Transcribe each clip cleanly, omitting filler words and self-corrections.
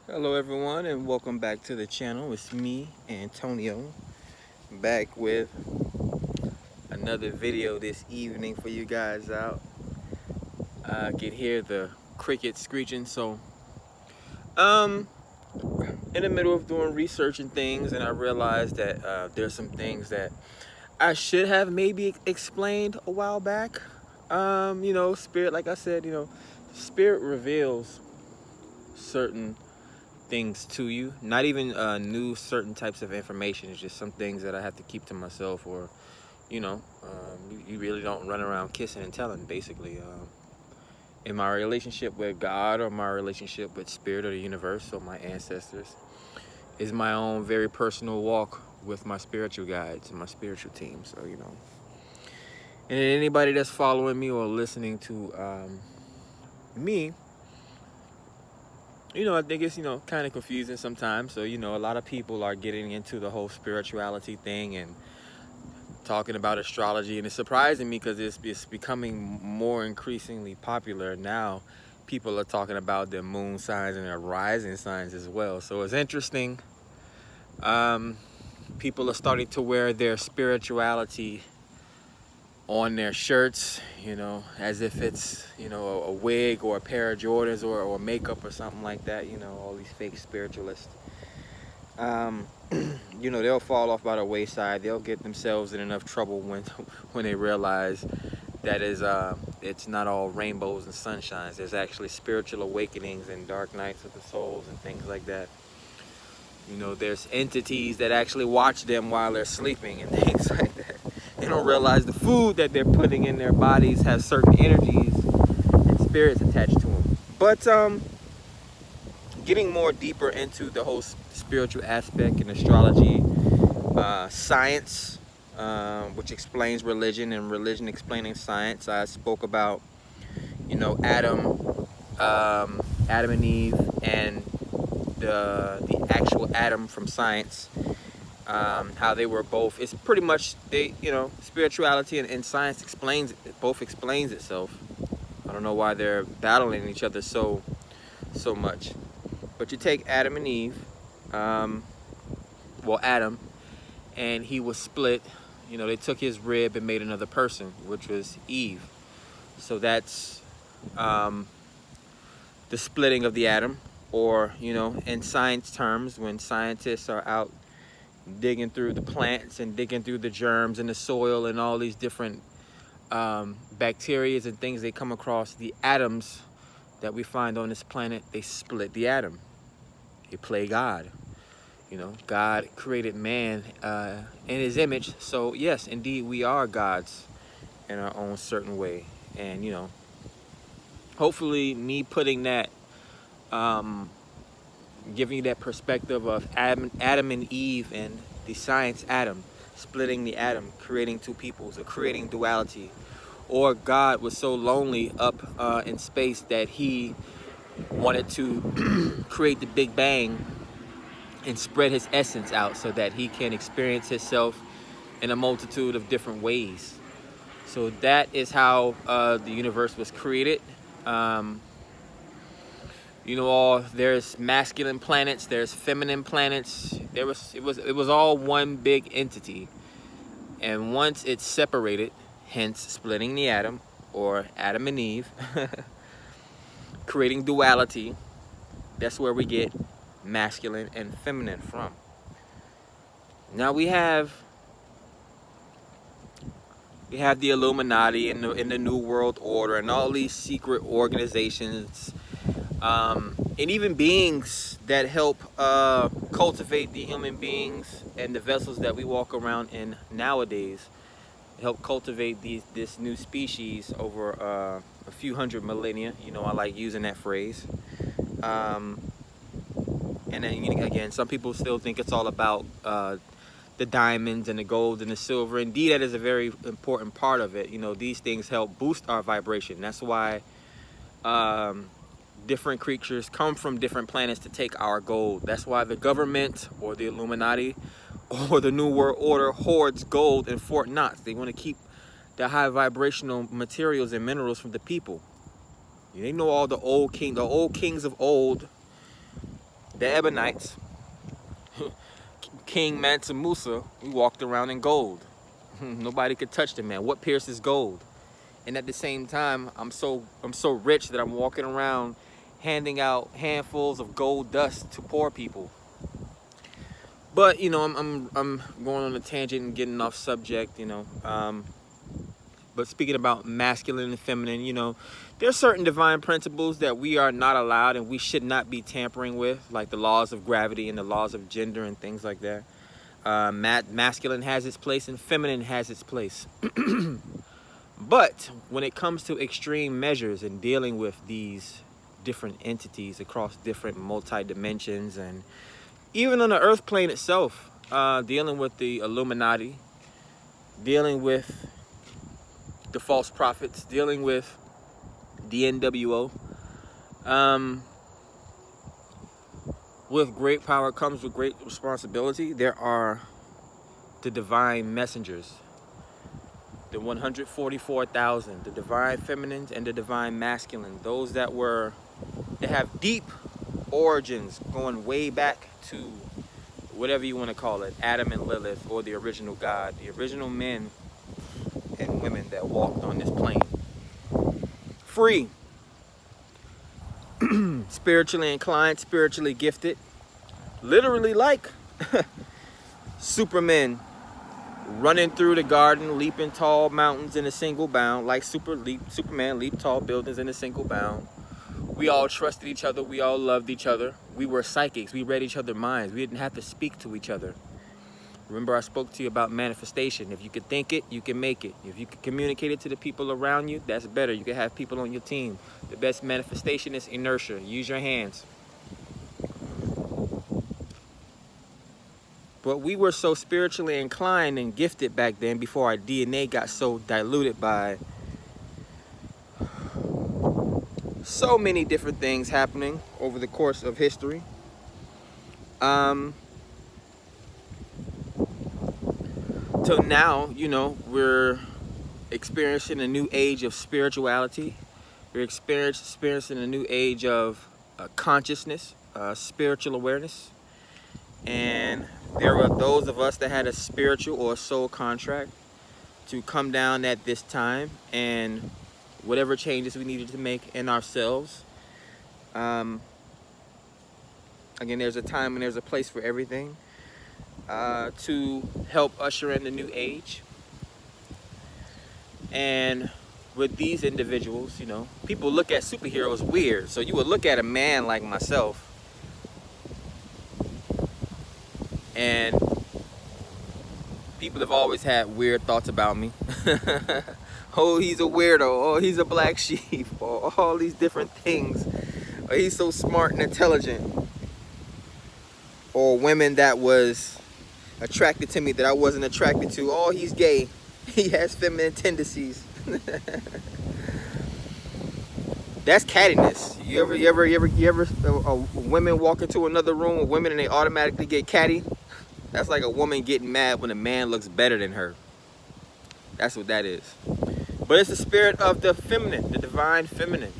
Hello everyone and welcome back to the channel. It's me, Antonio, back with another video this evening for you guys out. I can hear the crickets screeching, so um in the middle of doing research and things, and I realized that there's some things that I should have maybe explained a while back. Spirit, like I said, spirit reveals certain things to you, not even new certain types of information. It's just some things that I have to keep to myself, or you really don't run around kissing and telling, basically. In my relationship with God, or my relationship with spirit or the universe or my ancestors, is my own very personal walk with my spiritual guides and my spiritual team. So and anybody that's following me or listening to me, I think it's, kind of confusing sometimes. So, a lot of people are getting into the whole spirituality thing and talking about astrology. And it's surprising me because it's becoming more increasingly popular now. People are talking about their moon signs and their rising signs as well. So it's interesting. People are starting to wear their spirituality on their shirts, as if it's, a wig or a pair of Jordans or makeup or something like that, all these fake spiritualists. They'll fall off by the wayside. They'll get themselves in enough trouble when they realize that it's not all rainbows and sunshines. There's actually spiritual awakenings and dark nights of the souls and things like that. There's entities that actually watch them while they're sleeping and things like that. They don't realize the food that they're putting in their bodies has certain energies and spirits attached to them. But getting more deeper into the whole spiritual aspect and astrology, science, which explains religion, and religion explaining science. I spoke about, Adam and Eve, and the actual Adam from science. How they were both. It's pretty much spirituality and science explains itself. I don't know why they're battling each other so much. But you take Adam and Eve, Adam, and he was split. They took his rib and made another person, which was Eve. So that's the splitting of the atom, or, in science terms, when scientists are out digging through the plants and digging through the germs in the soil and all these different bacteria and things they come across, the atoms that we find on this planet, they split the atom. They play God. God created man in his image. So yes, indeed, we are gods in our own certain way. And hopefully me putting that, giving you that perspective of Adam and Eve, and the science atom, splitting the atom, creating two peoples, or creating duality. Or God was so lonely up in space that he wanted to create the Big Bang and spread his essence out so that he can experience himself in a multitude of different ways. So that is how the universe was created. There's masculine planets, there's feminine planets. It was all one big entity. And once it's separated, hence splitting the atom, or Adam and Eve, creating duality, that's where we get masculine and feminine from. Now we have the Illuminati and the New World Order and all these secret organizations, and even beings that help cultivate the human beings and the vessels that we walk around in nowadays. Help cultivate this new species over a few hundred millennia. I like using that phrase. And then again, some people still think it's all about the diamonds and the gold and the silver. Indeed, that is a very important part of it. These things help boost our vibration. That's why different creatures come from different planets to take our gold. That's why the government, or the Illuminati, or the New World Order hoards gold in Fort Knox. They want to keep the high vibrational materials and minerals from the people. They know all the old kings of old The Ebonites, King Mansa Musa, we walked around in gold. Nobody could touch the man. What pierces gold? And at the same time, I'm so rich that I'm walking around handing out handfuls of gold dust to poor people. But you know, I'm going on a tangent and getting off subject, you know. But speaking about masculine and feminine, you know, there's certain divine principles that we are not allowed and we should not be tampering with, like the laws of gravity and the laws of gender and things like that. Masculine has its place and feminine has its place. But when it comes to extreme measures and dealing with these different entities across different multi-dimensions, and even on the earth plane itself, dealing with the Illuminati, dealing with the false prophets, dealing with the NWO, with great power comes with great responsibility. There are the divine messengers, the 144,000, the divine feminines and the divine masculine, those that have deep origins going way back to whatever you want to call it, Adam and Lilith, or the original God, the original men and women that walked on this plane. Free, spiritually inclined, spiritually gifted, literally like Supermen running through the garden, leaping tall mountains in a single bound, like Superman leaped tall buildings in a single bound. We all trusted each other. We all loved each other. We were psychics. We read each other's minds. We didn't have to speak to each other. Remember, I spoke to you about manifestation. If you could think it, you can make it. If you can communicate it to the people around you, that's better. You can have people on your team. The best manifestation is inertia. Use your hands. But we were so spiritually inclined and gifted back then before our DNA got so diluted by so many different things happening over the course of history. Till now, you know, we're experiencing a new age of spirituality. We're experiencing a new age of consciousness, spiritual awareness. And there were those of us that had a spiritual or a soul contract to come down at this time and whatever changes we needed to make in ourselves. Again, there's a time and there's a place for everything to help usher in the new age. And with these individuals, you know, people look at superheroes weird. So you would look at a man like myself and people have always had weird thoughts about me. Oh, he's a weirdo. Oh, he's a black sheep. Or all these different things. Or he's so smart and intelligent. Or women that was attracted to me that I wasn't attracted to. Oh, he's gay. He has feminine tendencies. That's cattiness. You ever women walk into another room with women and they automatically get catty? That's like a woman getting mad when a man looks better than her. That's what that is. But it's the spirit of the feminine, the divine feminine.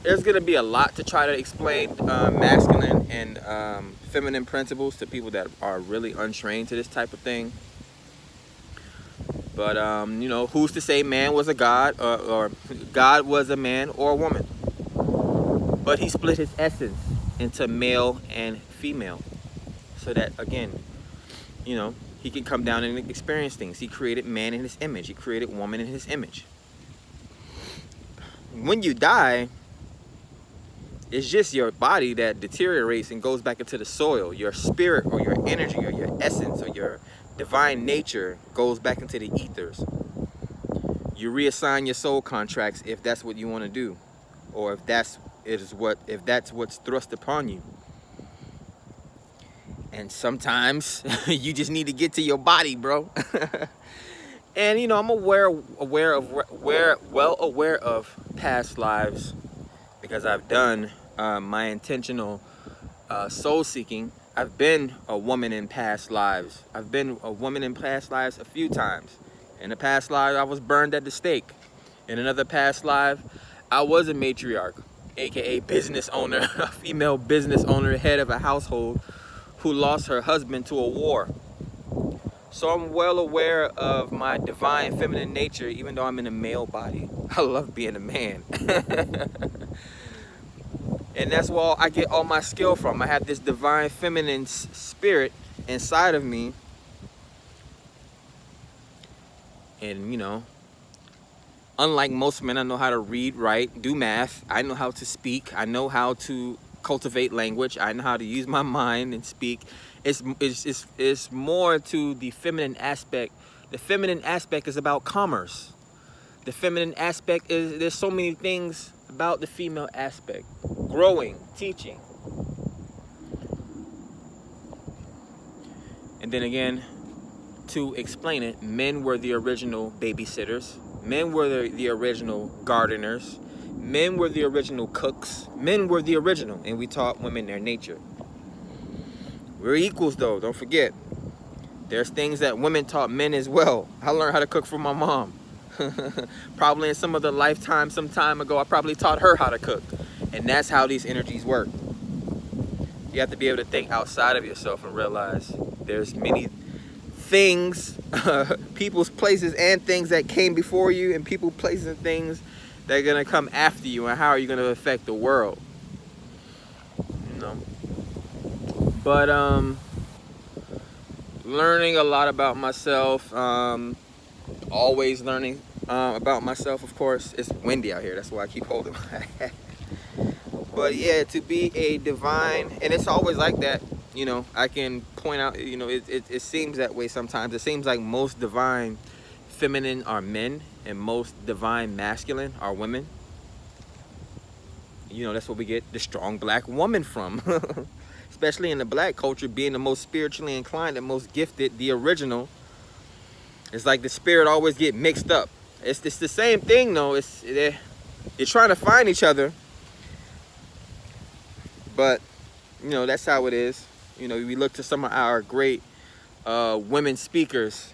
There's going to be a lot to try to explain masculine and feminine principles to people that are really untrained to this type of thing. But, you know, who's to say man was a god or God was a man or a woman? But he split his essence into male and female so that, again, you know, he can come down and experience things. He created man in his image. He created woman in his image. When you die, it's just your body that deteriorates and goes back into the soil. Your spirit or your energy or your essence or your divine nature goes back into the ethers. You reassign your soul contracts if that's what you want to do, or if that's what's thrust upon you. And sometimes you just need to get to your body, bro. And you know, I'm well aware of past lives because I've done my intentional soul seeking. I've been a woman in past lives. I've been a woman in past lives a few times. In a past life, I was burned at the stake. In another past life, I was a matriarch. aka business owner, a female business owner, head of a household who lost her husband to a war. So I'm well aware of my divine feminine nature, even though I'm in a male body. I love being a man. And that's where I get all my skill from. I have this divine feminine spirit inside of me. And, you know, unlike most men, I know how to read, write, do math. I know how to speak. I know how to cultivate language. I know how to use my mind and speak. It's more to the feminine aspect. The feminine aspect is about commerce. The feminine aspect is, there's so many things about the female aspect. Growing, teaching. And then again, to explain it, men were the original babysitters. Men were the original gardeners. Men were the original cooks. Men were the original, and we taught women their nature. We're equals though, don't forget. There's things that women taught men as well. I learned how to cook from my mom. Probably in some other lifetime, some time ago, I probably taught her how to cook. And that's how these energies work. You have to be able to think outside of yourself and realize there's many things, people's places and things that came before you, and people, places, and things that are gonna come after you, and how are you gonna affect the world, you know? But learning a lot about myself, always learning about myself, of course. It's windy out here, that's why I keep holding my hat. But yeah, to be a divine, and it's always like that, you know, I can point out, you know, it seems that way sometimes. It seems like most divine feminine are men and most divine masculine are women. You know, that's where we get the strong black woman from. Especially in the black culture, being the most spiritually inclined, the most gifted, the original. It's like the spirit always get mixed up. It's the same thing though. They're trying to find each other. But, you know, that's how it is. You know, we look to some of our great women speakers.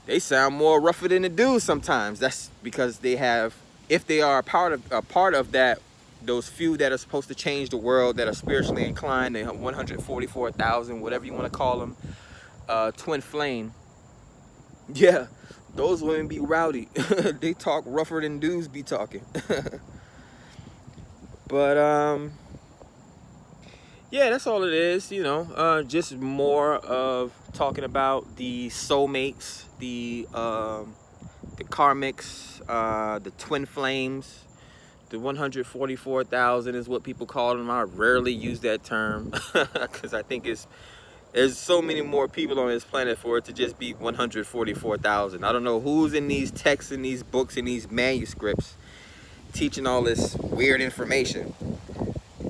They sound more rougher than the dudes sometimes. That's because they have, if they are a part of that, those few that are supposed to change the world, that are spiritually inclined, they have 144,000, whatever you want to call them, twin flame. Yeah, those women be rowdy. They talk rougher than dudes be talking. But yeah, that's all it is, you know, just more of talking about the soulmates, the karmics, the twin flames. The 144,000 is what people call them. I rarely use that term because I think there's so many more people on this planet for it to just be 144,000. I don't know who's in these texts and these books and these manuscripts teaching all this weird information.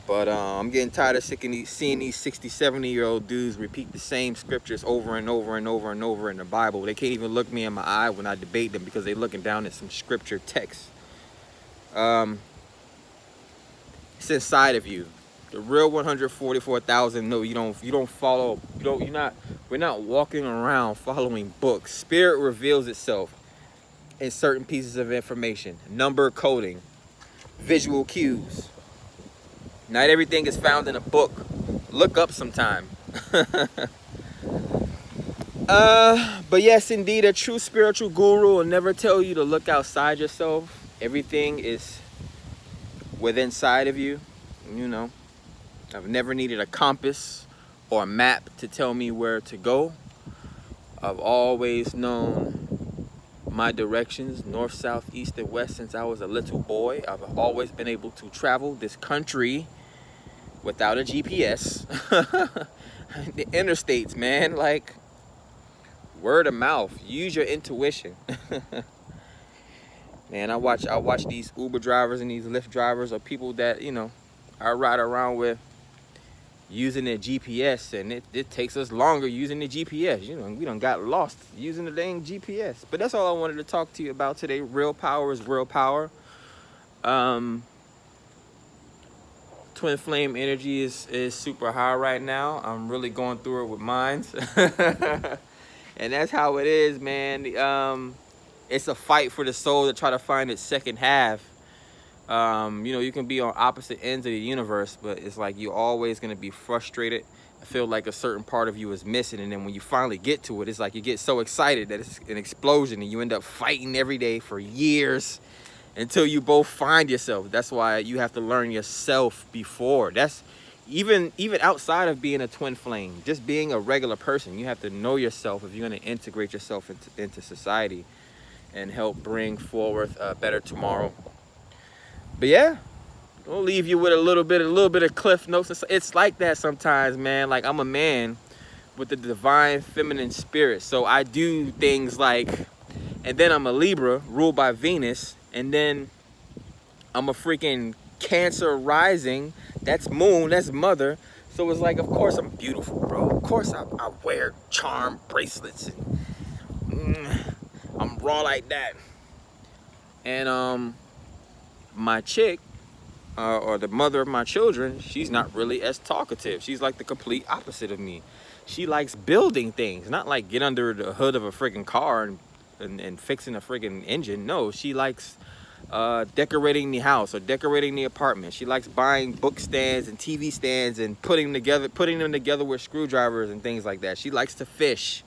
But I'm getting tired of seeing these 60, 70-year-old dudes repeat the same scriptures over and over and over and over in the Bible. They can't even look me in my eye when I debate them because they're looking down at some scripture text. It's inside of you. The real 144,000. No, you don't follow. We're not walking around following books. Spirit reveals itself in certain pieces of information. Number coding, visual cues. Not everything is found in a book. Look up sometime. But yes, indeed, a true spiritual guru will never tell you to look outside yourself. Everything is within inside of you, you know. I've never needed a compass or a map to tell me where to go. I've always known my directions, north, south, east, and west since I was a little boy. I've always been able to travel this country without a GPS. The interstates, man, like word of mouth. Use your intuition. Man, I watch these Uber drivers and these Lyft drivers, or people that, you know, I ride around with, using their GPS, and it takes us longer using the GPS. You know, we done got lost using the dang GPS. But that's all I wanted to talk to you about today. Real power is real power. Twin flame energy is super high right now. I'm really going through it with mines. And that's how it is, man. It's a fight for the soul to try to find its second half. You know, you can be on opposite ends of the universe, but it's like you're always going to be frustrated. I feel like a certain part of you is missing, and then when you finally get to it, it's like you get so excited that it's an explosion, and you end up fighting every day for years until you both find yourself. That's why you have to learn yourself before. That's even outside of being a twin flame, just being a regular person, you have to know yourself if you're going to integrate yourself into society and help bring forward a better tomorrow. But yeah, I'll leave you with a little bit of cliff notes. It's like that sometimes, man. Like, I'm a man with the divine feminine spirit, so I do things like, and then I'm a Libra ruled by Venus, and then I'm a freaking Cancer rising. That's moon, that's mother. So it's like, of course I'm beautiful, bro. Of course I wear charm bracelets. I'm raw like that. And my chick, or the mother of my children, she's not really as talkative. She's like the complete opposite of me. She likes building things, not like get under the hood of a freaking car and fixing a freaking engine. No, she likes decorating the house or decorating the apartment. She likes buying book stands and TV stands and putting them together with screwdrivers and things like that. She likes to fish,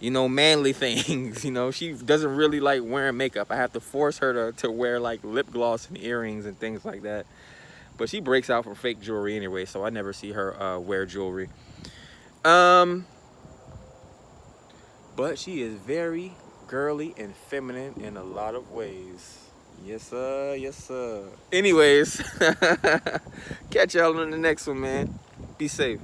you know, manly things. You know, she doesn't really like wearing makeup. I have to force her to wear like lip gloss and earrings and things like that. But she breaks out for fake jewelry anyway, so I never see her wear jewelry. But she is very girly and feminine in a lot of ways. Yes, sir. Yes, sir. Anyways, catch y'all on the next one, man. Be safe.